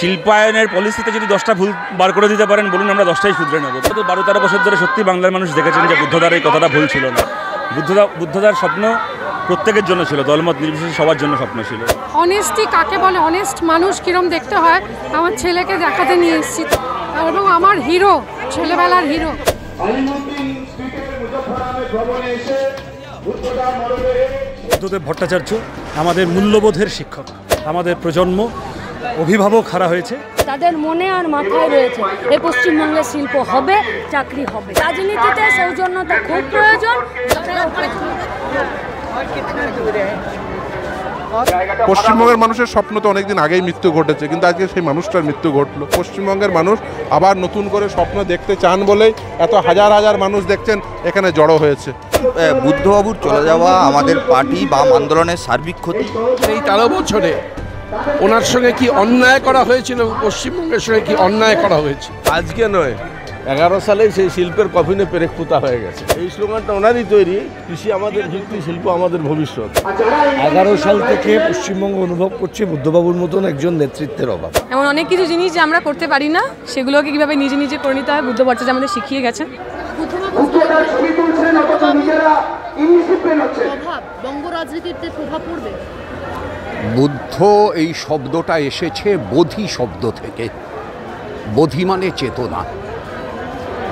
শিল্পায়নের পলিসিতে যদি 10টা ভুল বার করে দিতে পারেন বলুন, আমরা 10টাই শুধরে নেব। তো 12-13 বছর ধরে সত্যি বাংলার মানুষ দেখেছেন যে বুদ্ধদার এই কথাটা ভুল ছিল না। বুদ্ধদার স্বপ্ন প্রত্যেকের জন্য ছিল, দলমত নির্বিশেষে সবার জন্য স্বপ্ন ছিল। অনেস্টি কাকে বলে, অনেস্ট মানুষ কিরম দেখতে হয় আমার ছেলেকে দেখাতে নিয়ে এসেছি, এবং আমার হিরো, ছেলেবেলার হিরো। বুদ্ধদেব ভট্টাচার্য আমাদের মূল্যবোধের শিক্ষক, আমাদের প্রজন্ম অভিভাবক হারা হয়েছে। তাদের মনে আর মাথায় রয়েছে এই পশ্চিমবঙ্গের শিল্প হবে, চাকরি হবে। রাজনীতিতে সৌজন্যতা খুব প্রয়োজন। পশ্চিমবঙ্গের মানুষের স্বপ্ন তো অনেকদিন আগেই মৃত্যু ঘটেছে, কিন্তু আজকে সেই মানুষটার মৃত্যু ঘটলো। পশ্চিমবঙ্গের মানুষ আবার নতুন করে স্বপ্ন দেখতে চান বলেই এত হাজার হাজার মানুষ দেখছেন এখানে জড়ো হয়েছে। বুদ্ধবাবুর চলে যাওয়া আমাদের পার্টি বাম আন্দোলনের সার্বিক ক্ষতি। এই 13 বছরে ওনার সঙ্গে কি অন্যায় করা হয়েছিল, পশ্চিমবঙ্গের সঙ্গে কি অন্যায় করা হয়েছে। আজকে নয়, 11 সালেই সেই শিল্পের কফিনে পেরেক পোতা হয়ে গেছে। এই স্লোগানটা ওনারই তৈরি, কৃষি আমাদের ভিত্তি, শিল্প আমাদের ভবিষ্যৎ। 11 সাল থেকে পশ্চিমবঙ্গ অনুভব করছে বুদ্ধবাবুর মতন একজন নেতৃত্বের অভাব। এমন অনেক কিছু জিনিস যে আমরা করতে পারি না, সেগুলোকে কীভাবে নিজে নিজে করে নিতে হয় বুদ্ধ ভট্টাচার্য আমাদের শিখিয়ে গেছেন। বঙ্গ রাজনীতিতে প্রভাব পড়বে। বুদ্ধ এই শব্দটা এসেছে বোধি শব্দ থেকে। বোধি মানে চেতনা।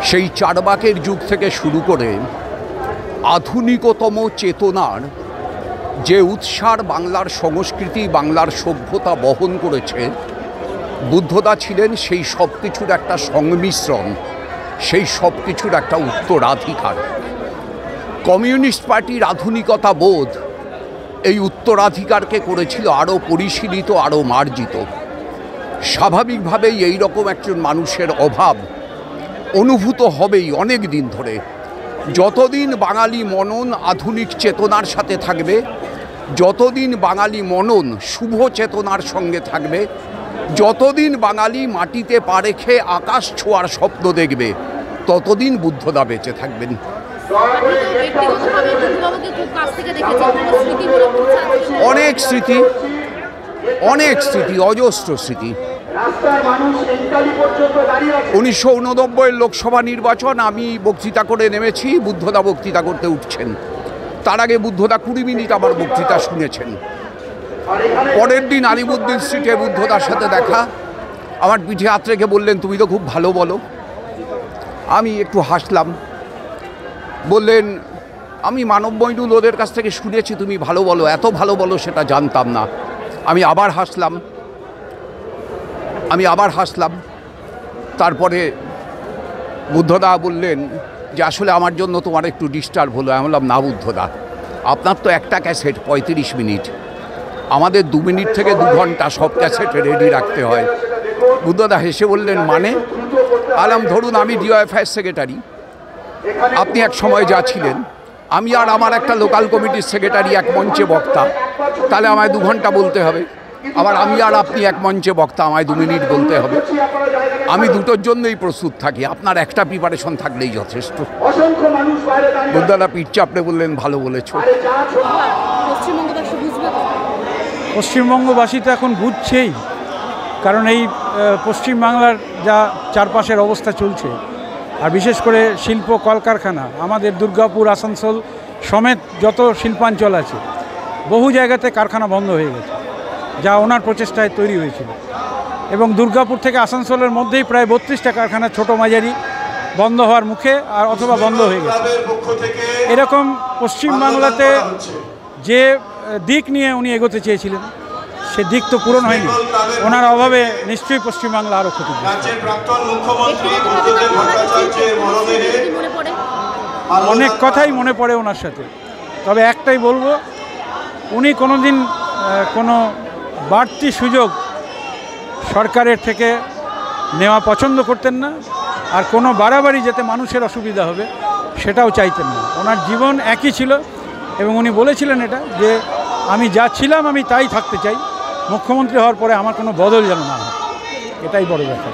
সেই চারবাকের যুগ থেকে শুরু করে আধুনিকতম চেতনার যে উৎসার বাংলার সংস্কৃতি, বাংলার সভ্যতা বহন করেছে, বুদ্ধদা ছিলেন সেই সব কিছুর একটা সংমিশ্রণ, সেই সব কিছুর একটা উত্তরাধিকার। কমিউনিস্ট পার্টির আধুনিকতা বোধ এই উত্তরাধিকারকে করেছিল আরও পরিশীলিত, আরও মার্জিত। স্বাভাবিকভাবেই এই রকম একজন মানুষের অভাব অনুভূত হবেই অনেক দিন ধরে। যতদিন বাঙালি মনন আধুনিক চেতনার সাথে থাকবে, যতদিন বাঙালি মনন শুভ চেতনার সঙ্গে থাকবে, যতদিন বাঙালি মাটিতে পা রেখে আকাশ ছোঁয়ার স্বপ্ন দেখবে, ততদিন বুদ্ধদা বেঁচে থাকবেন। অনেক স্মৃতি, অনেক স্মৃতি, অজস্র স্মৃতি। 1989 লোকসভা নির্বাচন, আমি বক্তৃতা করে নেমেছি, বুদ্ধদা বক্তৃতা করতে উঠছেন। তার আগে বুদ্ধদা 20 মিনিট আমার বক্তৃতা শুনেছেন। পরের দিন আলিমুদ্দিন স্ট্রিটে বুদ্ধদার সাথে দেখা, আমার পিঠে হাত রেখে বললেন, তুমি তো খুব ভালো বলো। আমি একটু হাসলাম। বললেন, আমি মানবমণ্ডল ওদের কাছ থেকে শুনেছি তুমি ভালো বলো, এত ভালো বলো সেটা জানতাম না। আমি আবার হাসলাম। তারপরে বুদ্ধদা বললেন যে আসলে আমার জন্য তোমার একটু ডিস্টার্ব হলো। আমি বললাম, না বুদ্ধদা, আপনার তো একটা ক্যাসেট 35 মিনিট, আমাদের 2 মিনিট থেকে 2 ঘন্টা সব ক্যাসেট রেডি রাখতে হয়। বুদ্ধদা হেসে বললেন, মানে? আলাম, ধরুন আমি ডিওএফআই সেক্রেটারি, আপনি এক সময় যা ছিলেন, আমি আর আমার একটা লোকাল কমিটির সেক্রেটারি এক মঞ্চে বক্তা, তাহলে আমায় 2 ঘন্টা বলতে হবে। আবার আমি আর আপনি এক মঞ্চে বক্তা, আমায় 2 মিনিট বলতে হবে। আমি দুটোর জন্যই প্রস্তুত থাকি, আপনার একটা প্রিপারেশন থাকলেই যথেষ্ট। বুদ্ধদা পিঠ চাপড়ে বললেন, ভালো বলেছ। পশ্চিমবঙ্গবাসী তো এখন বুঝছেই, কারণ এই পশ্চিমবাংলার যা চারপাশের অবস্থা চলছে, আর বিশেষ করে শিল্প কলকারখানা, আমাদের দুর্গাপুর, আসানসোল সমেত যত শিল্পাঞ্চল আছে, বহু জায়গাতে কারখানা বন্ধ হয়ে গেছে, যা ওনার প্রচেষ্টায় তৈরি হয়েছিল। এবং দুর্গাপুর থেকে আসানসোলের মধ্যেই প্রায় 32টা কারখানা ছোটো মাঝারি বন্ধ হওয়ার মুখে আর অথবা বন্ধ হয়ে গেছে। এরকম পশ্চিমবাংলাতে যে দিক নিয়ে উনি এগোতে চেয়েছিলেন, সে দিক তো পূরণ হয়নি। ওনার অভাবে নিশ্চয়ই পশ্চিমবাংলা আরও ক্ষতিগ্রস্ত। অনেক কথাই মনে পড়ে ওনার সাথে, তবে একটাই বলবো, উনি কোনোদিন কোনো বাড়তি সুযোগ সরকারের থেকে নেওয়া পছন্দ করতেন না, আর কোনো বাড়াবাড়ি যাতে মানুষের অসুবিধা হবে সেটাও চাইতেন না। ওনার জীবন একই ছিল, এবং উনি বলেছিলেন এটা যে আমি যা ছিলাম আমি তাই থাকতে চাই, মুখ্যমন্ত্রী হওয়ার পরে আমার কোনো বদল যেন না হয়, এটাই বড় ব্যাপার।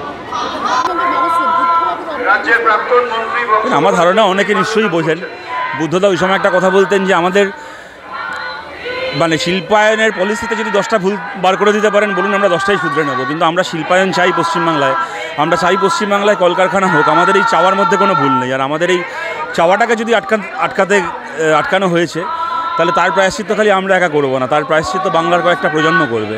আমার ধারণা অনেকে নিশ্চয়ই বোঝেন, বুদ্ধদা ওই সময় একটা কথা বলতেন যে আমাদের মানে শিল্পায়নের পলিসিতে যদি 10টা ভুল বার করে দিতে পারেন বলুন, আমরা 10টাই শুধরে নেব। কিন্তু আমরা শিল্পায়ন চাই পশ্চিমবাংলায়, আমরা চাই পশ্চিমবাংলায় কলকারখানা হোক। আমাদের এই চাওয়ার মধ্যে কোনো ভুল নেই। আর আমাদের এই চাওয়াটাকে যদি আটকানো হয়েছে, তাহলে তার প্রায়শ্চিত্ত খালি আমরা একা করবো না, তার প্রায়শ্চিত্ত বাংলার কয়েকটা প্রজন্ম করবে।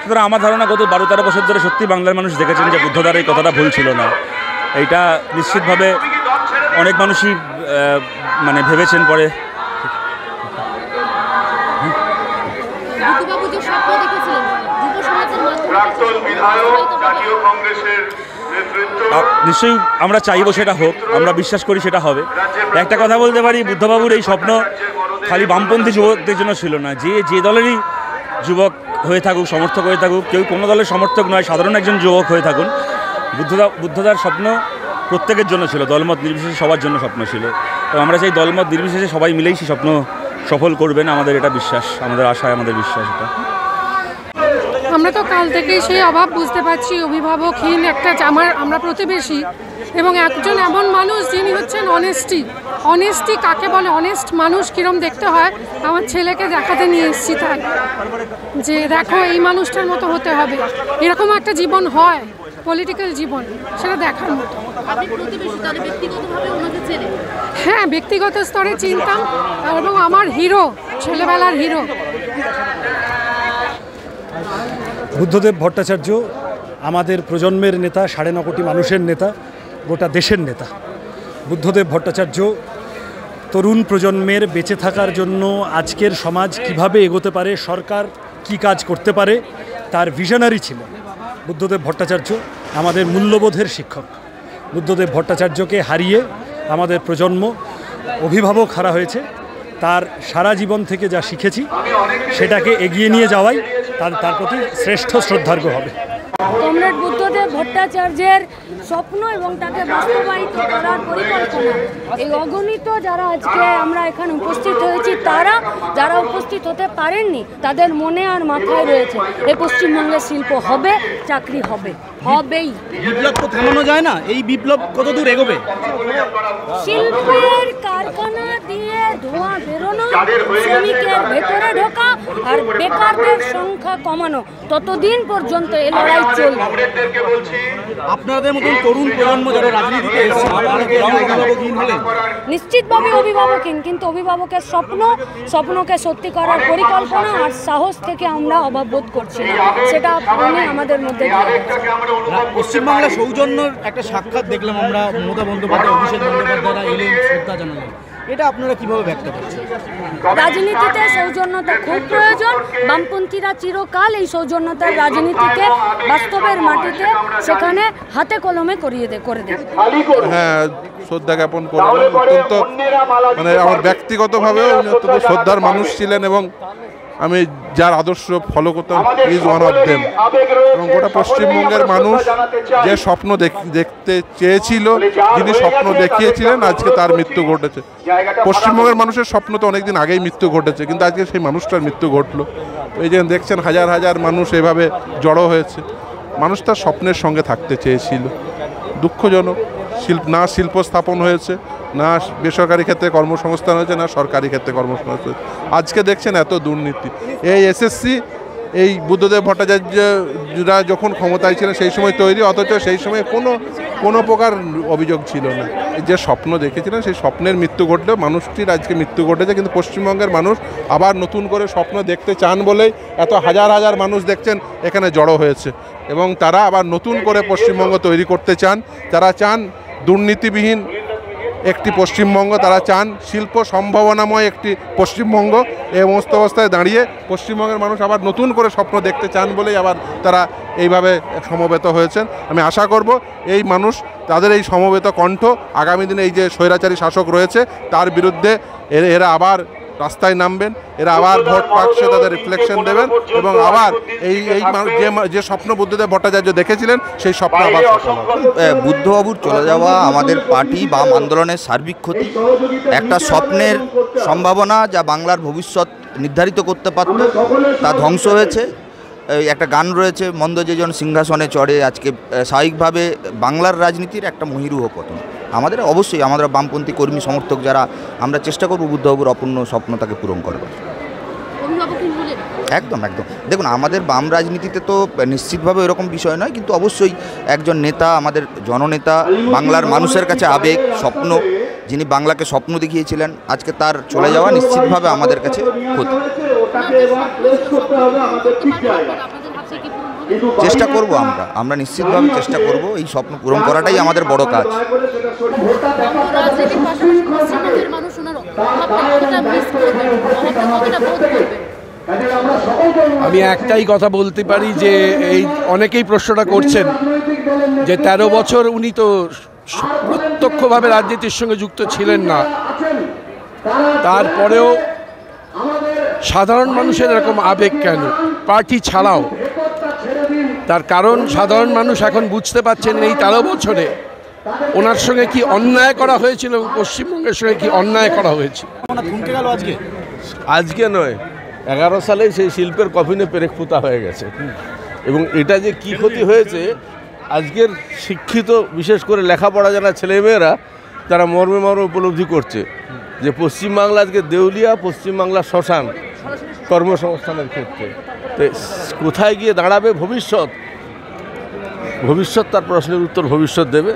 সুতরাং আমার ধারণা গত 12-13 বছর ধরে সত্যি বাংলার মানুষ দেখেছেন যে বুদ্ধদার এই কথাটা ভুল ছিল না। এইটা নিশ্চিতভাবে অনেক মানুষই মানে ভেবেছেন পরে। নিশ্চয়ই আমরা চাইবো সেটা হোক, আমরা বিশ্বাস করি সেটা হবে। একটা কথা বলতে পারি, বুদ্ধবাবুর এই স্বপ্ন খালি বামপন্থী যুবকদের জন্য ছিল না। যে দলেরই যুবক হয়ে থাকুক, সমর্থক হয়ে থাকুক, কেউ কোনো দলের সমর্থক নয়, সাধারণ একজন যুবক হয়ে থাকুন, বুদ্ধদার স্বপ্ন প্রত্যেকের জন্য ছিল, দলমত নির্বিশেষে সবার জন্য স্বপ্ন ছিল। তো আমরা চাই দলমত নির্বিশেষে সবাই মিলেই সেই স্বপ্ন সফল করবেন, আমাদের এটা বিশ্বাস, আমাদের আশায় আমাদের বিশ্বাস। এটা আমরা তো কাল থেকেই সেই অভাব বুঝতে পারছি, অভিভাবকহীন একটা আমরা প্রতিবেশী এবং একজন এমন মানুষ যিনি হচ্ছেন অনেস্টি কাকে বলে, অনেস্ট মানুষ কীরম দেখতে হয়, আমার ছেলেকে দেখাতে নিয়ে এসেছি তাই, যে দেখো এই মানুষটার মতো হতে হবে, এরকম একটা জীবন হয়, পলিটিক্যাল জীবন, সেটা দেখার মতো। হ্যাঁ, ব্যক্তিগত স্তরে চিনতাম এবং আমার হিরো, ছেলেবেলার হিরো। বুদ্ধদেব ভট্টাচার্য আমাদের প্রজন্মের নেতা, 9.5 কোটি মানুষের নেতা, গোটা দেশের নেতা। বুদ্ধদেব ভট্টাচার্য তরুণ প্রজন্মের বেঁচে থাকার জন্য আজকের সমাজ কিভাবে এগোতে পারে, সরকার কি কাজ করতে পারে, তার ভিশনারি ছিল। বুদ্ধদেব ভট্টাচার্য আমাদের মূল্যবোধের শিক্ষক। বুদ্ধদেব ভট্টাচার্যকে হারিয়ে আমাদের প্রজন্ম অভিভাবক হারা হয়েছে। তার সারা জীবন থেকে যা শিখেছি সেটাকে এগিয়ে নিয়ে যাওয়াই তার প্রতি শ্রেষ্ঠ শ্রদ্ধার্ঘ্য হবে। কমরেড বুদ্ধদেব ভট্টাচার্যের স্বপ্ন এবং তাকে বাস্তবায়িত করার পরিকল্পনা, এই অগণিত যারা আজকে আমরা এখানে উপস্থিত হয়েছি, তারা যারা উপস্থিত হতে পারেননি, তাদের মনে আর মাথায় রয়েছে এই পশ্চিমবঙ্গের শিল্প হবে, চাকরি হবে, হবেই। বিপ্লব তো থামানো যায় না, এই বিপ্লব কত দূর এগোবে? শিল্পের কারখানা দিয়ে ধোঁয়া বেরোনো, শ্রমিকের ভেতরে ঢোকা আর বেকারদের সংখ্যা কমানো, ততদিন পর্যন্ত এই লড়াই চলবে। আপনাদের মতন তরুণ প্রজন্ম যারা রাজনীতিতে এসেছে, অভিভাবকহীন হলেন? নিশ্চিতভাবে অভিভাবকহীন, কিন্তু অভিভাবকের স্বপ্নকে সত্যি করার পরিকল্পনা আর সাহস থেকে আমরা অভাব বোধ করছি না, সেটা আমাদের মধ্যে। পশ্চিমবাংলা সৌজন্যর একটা সাক্ষাৎ দেখলাম আমরা, মমতা বন্দ্যোপাধ্যায়, অভিষেক বন্দ্যোপাধ্যায়রা এলেন, শ্রদ্ধা জানালেন, এটা আপনারা কিভাবে ব্যক্ত করছেন? রাজনীতিতে সৌজন্যতা খুব প্রয়োজন। বামপন্থীরা চিরকাল এই সৌজন্যতার রাজনীতিকে বাস্তবের মাটিতে সেখানে হাতে কলমে করে দেয়। হ্যাঁ, শ্রদ্ধা জ্ঞাপন করলাম। অত্যন্ত মানে আমার ব্যক্তিগতভাবেও অত্যন্ত শ্রদ্ধার মানুষ ছিলেন এবং আমি যার আদর্শ ফলো করতাম, ইজ ওয়ান অফ দেম। এবং গোটা পশ্চিমবঙ্গের মানুষ যে স্বপ্ন দেখতে চেয়েছিল, যিনি স্বপ্ন দেখিয়েছিলেন, আজকে তার মৃত্যু ঘটেছে। পশ্চিমবঙ্গের মানুষের স্বপ্ন তো অনেকদিন আগেই মৃত্যু ঘটেছে, কিন্তু আজকে সেই মানুষটার মৃত্যু ঘটলো। এই যে দেখছেন হাজার হাজার মানুষ এভাবে জড়ো হয়েছে, মানুষ তার স্বপ্নের সঙ্গে থাকতে চেয়েছিল। দুঃখজনক, শিল্প স্থাপন হয়েছে, না বেসরকারি ক্ষেত্রে কর্মসংস্থান হয়েছে, না সরকারি ক্ষেত্রে কর্মসংস্থান। আজকে দেখছেন এত দুর্নীতি। এই এসএসসি এই বুদ্ধদেব ভট্টাচার্যরা যখন ক্ষমতায় ছিলেন সেই সময় তৈরি, অথচ সেই সময় কোনো প্রকার অভিযোগ ছিল না। যে স্বপ্ন দেখেছিলেন সেই স্বপ্নের মৃত্যু ঘটলেও মানুষটির আজকে মৃত্যু ঘটেছে। কিন্তু পশ্চিমবঙ্গের মানুষ আবার নতুন করে স্বপ্ন দেখতে চান বলেই এত হাজার হাজার মানুষ দেখছেন এখানে জড়ো হয়েছে, এবং তারা আবার নতুন করে পশ্চিমবঙ্গ তৈরি করতে চান। তারা চান দুর্নীতিবিহীন একটি পশ্চিমবঙ্গ, তারা চান শিল্প সম্ভাবনাময় একটি পশ্চিমবঙ্গ। এই সমস্ত অবস্থায় দাঁড়িয়ে পশ্চিমবঙ্গের মানুষ আবার নতুন করে স্বপ্ন দেখতে চান বলেই আবার তারা এইভাবে সমবেত হয়েছেন। আমি আশা করব এই মানুষ তাদের এই সমবেত কণ্ঠ আগামী দিনে এই যে স্বৈরাচারী শাসক রয়েছে তার বিরুদ্ধে এরা আবার রাস্তায় নামবেন, এরা আবার ভোট বাক্সে তাদের রিফ্লেকশন দেবেন এবং আবার এই যে স্বপ্ন বুদ্ধদেব ভট্টাচার্য দেখেছিলেন সেই স্বপ্ন আবার সফল হবে। বুদ্ধবাবুর চলে যাওয়া আমাদের পার্টি বাম আন্দোলনের সার্বিক ক্ষতি, একটা স্বপ্নের সম্ভাবনা যা বাংলার ভবিষ্যৎ নির্ধারিত করতে পারত, তা ধ্বংস হয়েছে। একটা গান রয়েছে, মন্দ যেজন সিংহাসনে চড়ে, আজকে স্বাভাবিকভাবে বাংলার রাজনীতির একটা মহিরুহ পতন। আমাদের অবশ্যই আমরা বামপন্থী কর্মী সমর্থক যারা, আমরা চেষ্টা করব বুদ্ধবাবুর অপূর্ণ স্বপ্ন তাকে পূরণ করবার। একদম একদম। দেখুন, আমাদের বাম রাজনীতিতে তো নিশ্চিতভাবে এরকম বিষয় নয়, কিন্তু অবশ্যই একজন নেতা, আমাদের জননেতা, বাংলার মানুষের কাছে আবেগ, স্বপ্ন, যিনি বাংলাকে স্বপ্ন দেখিয়েছিলেন, আজকে তার চলে যাওয়া নিশ্চিতভাবে আমাদের কাছে ক্ষতি। চেষ্টা করব, আমরা নিশ্চিতভাবে চেষ্টা করব, এই স্বপ্ন পূরণ করাটাই আমাদের বড় কাজ। আমি একটাই কথা বলতে পারি যে এই অনেকেই প্রশ্নটা করছেন যে 13 বছর উনি তো প্রত্যক্ষভাবে রাজনীতির সঙ্গে যুক্ত ছিলেন না, তারপরেও সাধারণ মানুষের এরকম আবেগ কেন পার্টি ছাড়াও? তার কারণ সাধারণ মানুষ এখন বুঝতে পারছেন এই 13 বছরে ওনার সঙ্গে কি অন্যায় করা হয়েছিল, পশ্চিমবঙ্গের সঙ্গে কি অন্যায় করা হয়েছে। আজকে নয়, 11 সালেই সেই শিল্পের কফিনে পেরেক পোতা হয়ে গেছে। এবং এটা যে কি ক্ষতি হয়েছে আজকের শিক্ষিত, বিশেষ করে লেখাপড়া যারা ছেলেমেয়েরা, তারা মর্মে মর্মে উপলব্ধি করছে যে পশ্চিমবাংলা আজকে দেউলিয়া, পশ্চিমবাংলা শ্মশান কর্মসংস্থানের ক্ষেত্রে। তো কোথায় গিয়ে দাঁড়াবে ভবিষ্যৎ তার প্রশ্নের উত্তর ভবিষ্যৎ দেবে।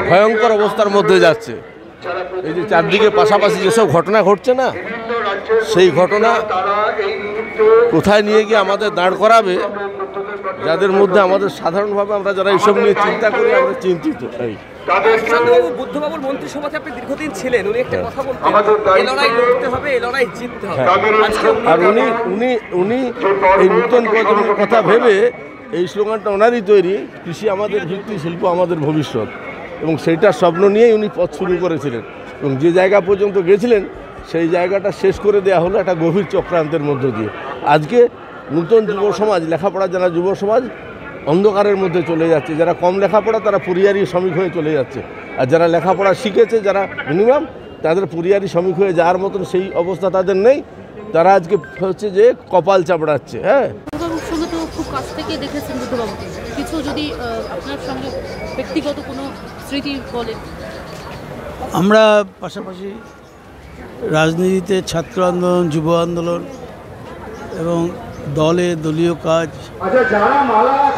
ভয়ঙ্কর অবস্থার মধ্যে যাচ্ছে। এই যে চারদিকে পাশাপাশি যেসব ঘটনা ঘটছে না, সেই ঘটনা কোথায় নিয়ে গিয়ে আমাদের দাঁড় করাবে, যাদের মধ্যে আমাদের সাধারণভাবে আমরা যারা এইসব নিয়ে চিন্তা করি, আমরা চিন্তিত। বুদ্ধবাবুর মন্ত্রিসভাতে আপনি দীর্ঘদিন ছিলেন, উনি একটা কথা বলতেন, এই লড়াই লড়তে হবে, এই লড়াই জিততে হবে। আর উনি এই নতুন প্রজন্মের কথা ভেবে এই স্লোগানটা ওনারই তৈরি, কৃষি আমাদের ভিত্তি, শিল্প আমাদের ভবিষ্যৎ, এবং সেইটার স্বপ্ন নিয়েই উনি পথ শুরু করেছিলেন। এবং যে জায়গা পর্যন্ত গেছিলেন সেই জায়গাটা শেষ করে দেওয়া হলো একটা গভীর চক্রান্তের মধ্য দিয়ে। আজকে নতুন যুব সমাজ, লেখাপড়া যারা যুব সমাজ, অন্ধকারের মধ্যে চলে যাচ্ছে। যারা কম লেখাপড়া তারা পরিযায়ী শ্রমিক হয়ে চলে যাচ্ছে, আর যারা লেখাপড়া শিখেছে, যারা মিনিমাম, তাদের পরিযায়ী শ্রমিক হয়ে যাওয়ার মতন সেই অবস্থা তাদের নেই। তারা আজকে হচ্ছে যে কপাল চাপড়াচ্ছে। হ্যাঁ, বুদ্ধবাবুর সঙ্গে তো খুব কাছ থেকে দেখেছেন বুদ্ধবাবুকে, কিছু যদি আপনার সঙ্গে ব্যক্তিগত কোনো স্মৃতি বলেন। আমরা পাশাপাশি রাজনীতিতে ছাত্র আন্দোলন, যুব আন্দোলন এবং দলীয় কাজ,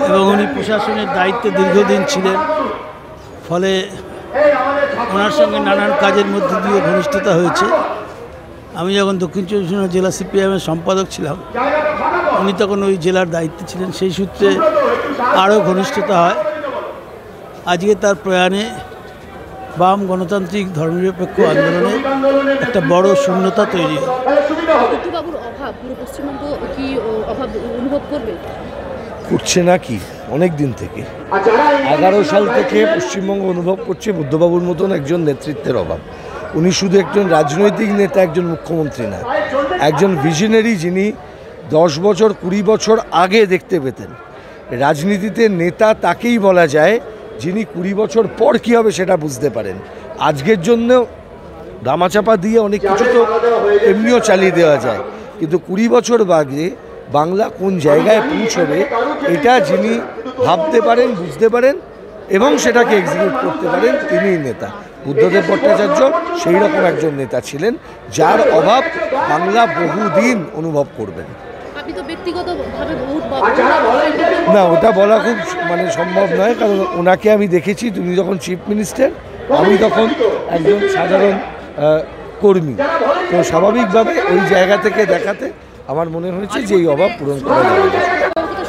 এবং উনি প্রশাসনের দায়িত্বে দীর্ঘদিন ছিলেন, ফলে ওনার সঙ্গে নানান কাজের মধ্যে দিয়ে ঘনিষ্ঠতা হয়েছে। আমি যখন দক্ষিণ চব্বিশ পরগনা জেলা সিপিআইএমের সম্পাদক ছিলাম, উনি তখন ওই জেলার দায়িত্বে ছিলেন, সেই সূত্রে আরও ঘনিষ্ঠতা হয়। আজকে তার প্রয়াণে বাম গণতান্ত্রিক ধর্মনিরপেক্ষ আন্দোলনে একটা বড় শূন্যতা তৈরি হয়। বুদ্ধবাবুর অভাব পুরো পশ্চিমবঙ্গ কি অভাব অনুভব করবে? করছে না কি, অনেক দিন থেকে, 11 সাল থেকে পশ্চিমবঙ্গ অনুভব করছে বুদ্ধবাবুর মতন একজন নেতৃত্বের অভাব। উনি শুধু একজন রাজনৈতিক নেতা, একজন মুখ্যমন্ত্রী না, একজন ভিশনারি, যিনি 10 বছর 20 বছর আগে দেখতে পেতেন। রাজনীতিতে নেতা তাকেই বলা যায় যিনি 20 বছর পর কী হবে সেটা বুঝতে পারেন। আজকের জন্য দামাচাপা দিয়ে অনেক কিছু তো এমনিও চালিয়ে দেওয়া যায়, কিন্তু 20 বছর আগে বাংলা কোন জায়গায় পৌঁছবে এটা যিনি ভাবতে পারেন, বুঝতে পারেন এবং সেটাকে এক্সিকিউট করতে পারেন, তিনিই নেতা। বুদ্ধদেব ভট্টাচার্য সেই রকম একজন নেতা ছিলেন, যার অভাব বাংলা বহুদিন অনুভব করবেন। না, ওটা বলা খুব সম্ভব নয়, কারণ ওনাকে আমি দেখেছি, তুমি যখন চিফ মিনিস্টার, আমি তখন একজন সাধারণ কর্মী, তো স্বাভাবিকভাবে ওই জায়গা থেকে দেখাতে আমার মনে হয়েছে যে এই অভাব পূরণ করা যাবে।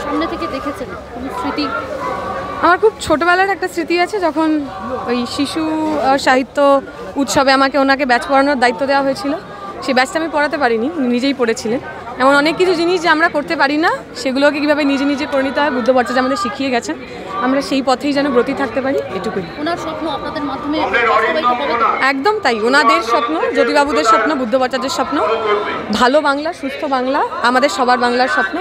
সামনে থেকে দেখেছেন কোনো স্মৃতি? আমার খুব ছোটোবেলার একটা স্মৃতি আছে, যখন ওই শিশু সাহিত্য উৎসবে ওনাকে ব্যাচ পড়ানোর দায়িত্ব দেওয়া হয়েছিল। সেই ব্যাচটা আমি পড়াতে পারিনি, উনি নিজেই পড়েছিলেন। এমন অনেক কিছু জিনিস যে আমরা করতে পারি না, সেগুলোকে কীভাবে নিজে নিজে করে নিতে হয় বুদ্ধ ভট্টাচার্য আমাদের শিখিয়ে গেছেন। আমরা সেই পথেই যেন ব্রতী থাকতে পারি, এটুকুই। ওনার স্বপ্ন আপনাদের মাধ্যমে একদম তাই, ওনাদের স্বপ্ন, জ্যোতিবাবুদের স্বপ্ন, বুদ্ধ ভট্টাচার্যের স্বপ্ন, ভালো বাংলা, সুস্থ বাংলা, আমাদের সবার বাংলার স্বপ্ন।